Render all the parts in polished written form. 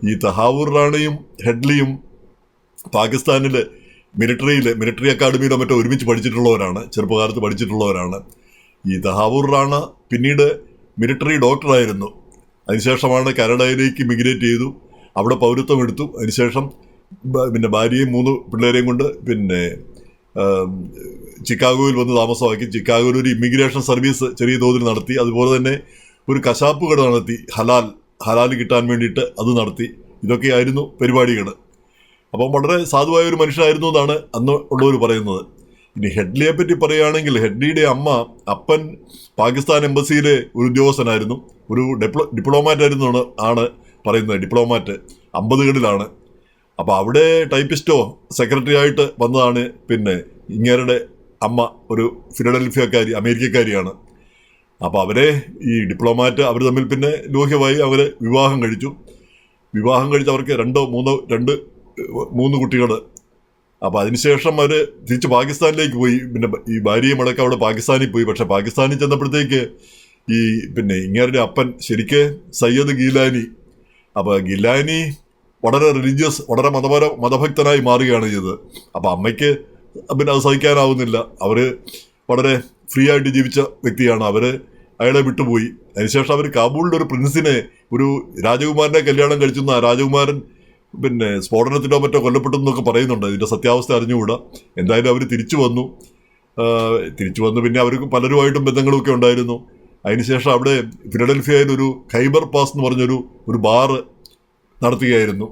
ഈ തഹാവൂർ റാണയും ഹെഡ്ലിയും പാകിസ്ഥാനിൽ മിലിറ്ററി അക്കാഡമിയിലോ മറ്റോ ഒരുമിച്ച് പഠിച്ചിട്ടുള്ളവരാണ്, ചെറുപ്പകാലത്ത് പഠിച്ചിട്ടുള്ളവരാണ്. ഈ തഹാവൂർ റാണ പിന്നീട് മിലിറ്ററി ഡോക്ടറായിരുന്നു. അതിനുശേഷമാണ് കാനഡയിലേക്ക് മിഗ്രേറ്റ് ചെയ്തു, അവിടെ പൗരത്വം എടുത്തു. അതിനുശേഷം പിന്നെ ഭാര്യയും 3 പിള്ളേരെയും കൊണ്ട് പിന്നെ ചിക്കാഗോയിൽ വന്ന് താമസമാക്കി. ചിക്കാഗോയിൽ ഒരു ഇമിഗ്രേഷൻ സർവീസ് ചെറിയ തോതിൽ നടത്തി. അതുപോലെ തന്നെ ഒരു കശാപ്പ് കട നടത്തി, ഹലാൽ കിട്ടാൻ വേണ്ടിയിട്ട് അത് നടത്തി. ഇതൊക്കെയായിരുന്നു പരിപാടികൾ. അപ്പം വളരെ സാധുവായ ഒരു മനുഷ്യനായിരുന്നു എന്നാണ് അന്ന് ഉള്ളവർ പറയുന്നത്. ഇനി ഹെഡ്ലിയെ പറ്റി പറയുകയാണെങ്കിൽ, ഹെഡ്ലിയുടെ അപ്പൻ പാകിസ്ഥാൻ എംബസിയിലെ ഒരു ഉദ്യോഗസ്ഥനായിരുന്നു, ഒരു ഡിപ്ലോമാറ്റ് ആയിരുന്നു ആണ് പറയുന്നത്. ഡിപ്ലോമാറ്റ് 50കളിലാണ്. അപ്പോൾ അവിടെ ടൈപ്പിസ്റ്റോ സെക്രട്ടറി ആയിട്ട് വന്നതാണ്. പിന്നെ ഇങ്ങേരുടെ അമ്മ ഒരു ഫിലഡൽഫിയക്കാരി, അമേരിക്കക്കാരിയാണ്. അപ്പോൾ അവരെ ഈ ഡിപ്ലോമാറ്റ് അവർ തമ്മിൽ പിന്നെ ലോഹ്യമായി അവർ വിവാഹം കഴിച്ച് അവർക്ക് 3 കുട്ടികൾ. അപ്പോൾ അതിനുശേഷം അവർ തിരിച്ച് പാകിസ്ഥാനിലേക്ക് പോയി. പിന്നെ ഈ ഭാര്യയും അടക്കം അവിടെ പാകിസ്ഥാനിൽ പോയി. പക്ഷെ പാകിസ്ഥാനിൽ ചെന്നപ്പോഴത്തേക്ക് ഈ പിന്നെ ഇങ്ങേരുടെ അപ്പൻ ശരിക്ക് സയ്യദ് ഗീലാനി. അപ്പോൾ ഗിലാനി വളരെ റിലീജിയസ്, വളരെ മതഭക്തനായി മാറുകയാണ് ചെയ്തത്. അപ്പോൾ അമ്മയ്ക്ക് പിന്നെ അത് സഹിക്കാനാവുന്നില്ല. അവർ വളരെ ഫ്രീ ആയിട്ട് ജീവിച്ച വ്യക്തിയാണ്. അയാളെ വിട്ടുപോയി. അതിനുശേഷം അവർ കാബൂളിൻ്റെ ഒരു പ്രിൻസിനെ, ഒരു രാജകുമാരനെ കല്യാണം കഴിച്ചെന്ന്. ആ രാജകുമാരൻ പിന്നെ സ്ഫോടനത്തിലോ മറ്റോ കൊല്ലപ്പെട്ടെന്നൊക്കെ പറയുന്നുണ്ട്. ഇതിൻ്റെ സത്യാവസ്ഥ അറിഞ്ഞുകൂടാ. എന്തായാലും അവർ തിരിച്ചു വന്നു. പിന്നെ അവർക്ക് പലരുമായിട്ടും ബന്ധങ്ങളൊക്കെ ഉണ്ടായിരുന്നു. അതിനുശേഷം അവിടെ ഫിലഡൽഫിയയിൽ ഒരു ഖൈബർ പാസ് എന്ന് പറഞ്ഞൊരു ബാറ് നടത്തുകയായിരുന്നു.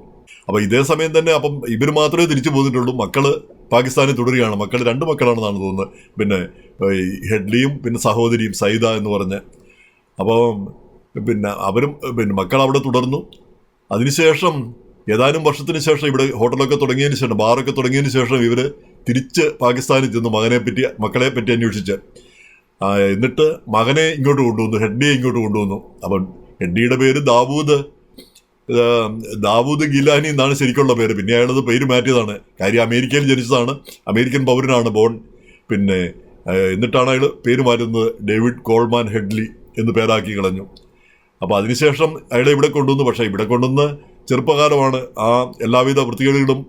അപ്പോൾ ഇതേ സമയം തന്നെ അപ്പം ഇവർ മാത്രമേ തിരിച്ചു പോന്നിട്ടുള്ളൂ. മക്കൾ പാകിസ്ഥാനിൽ തുടരുകയാണ്. 2 മക്കളാണെന്നാണ് തോന്നുന്നത്. പിന്നെ ഹെഡ്ലിയും പിന്നെ സഹോദരിയും സൈദ എന്ന് പറഞ്ഞ്. അപ്പം പിന്നെ അവരും പിന്നെ മക്കൾ അവിടെ തുടർന്നു. അതിനുശേഷം ഏതാനും വർഷത്തിന് ശേഷം ഇവിടെ ഹോട്ടലൊക്കെ തുടങ്ങിയതിന് ശേഷം, ബാറൊക്കെ തുടങ്ങിയതിന് ശേഷം ഇവർ തിരിച്ച് പാകിസ്ഥാനിൽ ചെന്നു മക്കളെ പറ്റി അന്വേഷിച്ച്. എന്നിട്ട് മകനെ ഇങ്ങോട്ട് കൊണ്ടുവന്നു, ഹെഡ്ലിയെ ഇങ്ങോട്ട് കൊണ്ടുവന്നു. അപ്പം ഹെഡ്ലിയുടെ പേര് ദാവൂദ് ഗിലാനി എന്നാണ് ശരിക്കുള്ള പേര്. പിന്നെ അയാളത് പേര് മാറ്റിയതാണ്. കാര്യം അമേരിക്കയിൽ ജനിച്ചതാണ്, അമേരിക്കൻ പൗരനാണ് പിന്നെ എന്നിട്ടാണ് അയാൾ പേര് മാറ്റുന്നത്. ഡേവിഡ് കോൾമാൻ ഹെഡ്ലി എന്ന് പേരാക്കി കളഞ്ഞു. അപ്പോൾ അതിനുശേഷം അയാളെ ഇവിടെ കൊണ്ടുവന്നു. പക്ഷേ ഇവിടെ കൊണ്ടുവന്ന് ചെറുപ്പകാലമാണ്. എല്ലാവിധ വൃത്തികേടുകളും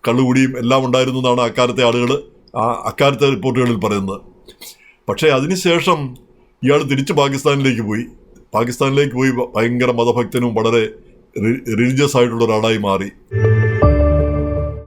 കള്ളുകൂടിയും എല്ലാം ഉണ്ടായിരുന്നു എന്നാണ് അക്കാലത്തെ റിപ്പോർട്ടുകളിൽ പറയുന്നത്. പക്ഷേ അതിനുശേഷം ഇയാൾ തിരിച്ച് പാകിസ്ഥാനിലേക്ക് പോയി ഭയങ്കര മതഭക്തനും വളരെ റിലീജിയസ് ആയിട്ടുള്ള ഒരാളായി മാറി.